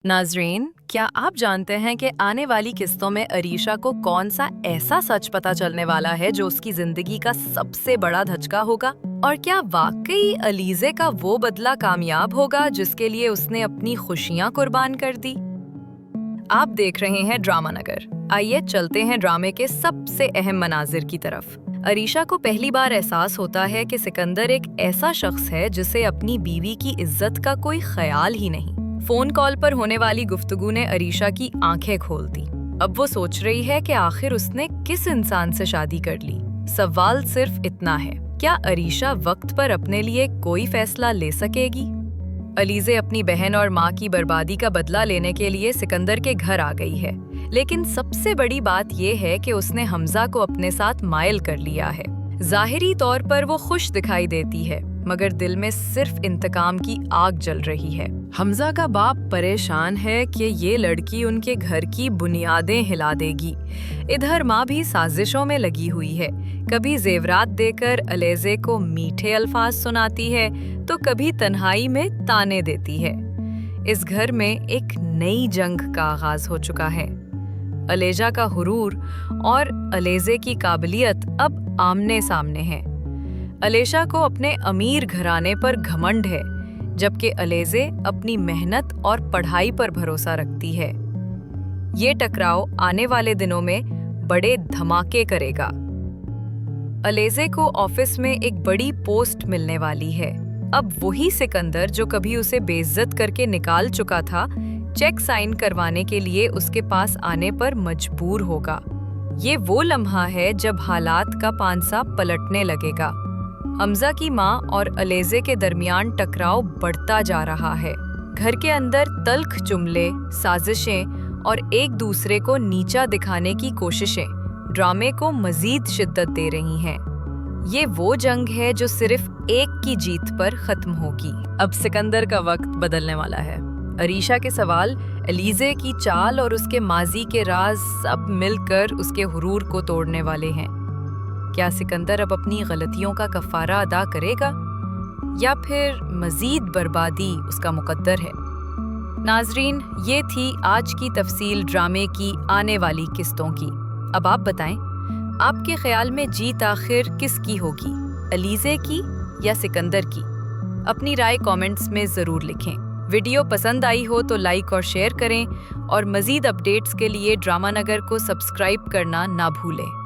नाजरीन, क्या आप जानते हैं कि आने वाली किस्तों में अरीशा को कौन सा ऐसा सच पता चलने वाला है जो उसकी जिंदगी का सबसे बड़ा धचका होगा? और क्या वाकई अलीज़े का वो बदला कामयाब होगा जिसके लिए उसने अपनी खुशियां कुर्बान कर दी? आप देख रहे हैं ड्रामा नगर। आइए चलते हैं ड्रामे के सबसे अहम मनाजिर की तरफ। अरीशा को पहली बार एहसास होता है कि सिकंदर एक ऐसा शख्स है जिसे अपनी बीवी की इज्जत का कोई ख्याल ही नहीं। फोन कॉल पर होने वाली गुफ्तगू ने अरीशा की आंखें खोल दी। अब वो सोच रही है कि आखिर उसने किस इंसान से शादी कर ली। सवाल सिर्फ इतना है, क्या अरीशा वक्त पर अपने लिए कोई फैसला ले सकेगी? अलीज़े अपनी बहन और माँ की बर्बादी का बदला लेने के लिए सिकंदर के घर आ गई है, लेकिन सबसे बड़ी बात ये है कि उसने हमजा को अपने साथ मायल कर लिया है। जाहिरी तौर पर वो खुश दिखाई देती है, मगर दिल में सिर्फ इंतकाम की आग जल रही है। हमजा का बाप परेशान है कि ये लड़की उनके घर की बुनियादें हिला देगी। इधर माँ भी साजिशों में लगी हुई है। कभी जेवरात देकर अलीज़े को मीठे अल्फाज सुनाती है तो कभी तन्हाई में ताने देती है। इस घर में एक नई जंग का आगाज हो चुका है। अलीजा का हुरूर और अलीज़े की काबिलियत अब आमने सामने है। अलीशा को अपने अमीर घराने पर घमंड है, जबकि अलीज़े अपनी मेहनत और पढ़ाई पर भरोसा रखती है। ये टकराव आने वाले दिनों में बड़े धमाके करेगा। अलीज़े को ऑफिस में एक बड़ी पोस्ट मिलने वाली है। अब वही सिकंदर जो कभी उसे बेइज्जत करके निकाल चुका था, चेक साइन करवाने के लिए उसके पास आने पर मजबूर होगा। ये वो लम्हा है जब हालात का पांसा पलटने लगेगा। हमजा की माँ और अलीज़े के दरमियान टकराव बढ़ता जा रहा है। घर के अंदर तल्ख जुमले, साजिशें और एक दूसरे को नीचा दिखाने की कोशिशें ड्रामे को मजीद शिद्दत दे रही हैं। ये वो जंग है जो सिर्फ एक की जीत पर खत्म होगी। अब सिकंदर का वक्त बदलने वाला है। अरीशा के सवाल, अलीज़े की चाल और उसके माजी के राज सब मिलकर उसके हुरूर को तोड़ने वाले हैं। क्या सिकंदर अब अपनी गलतियों का कफारा अदा करेगा या फिर मजीद बर्बादी उसका मुकद्दर है? नाजरीन, ये थी आज की तफसील ड्रामे की आने वाली किस्तों की। अब आप बताएं, आपके ख्याल में जीत आखिर किसकी होगी, अलीज़े की या सिकंदर की? अपनी राय कमेंट्स में ज़रूर लिखें। वीडियो पसंद आई हो तो लाइक और शेयर करें और मज़ीद अपडेट्स के लिए ड्रामा नगर को सब्सक्राइब करना ना भूलें।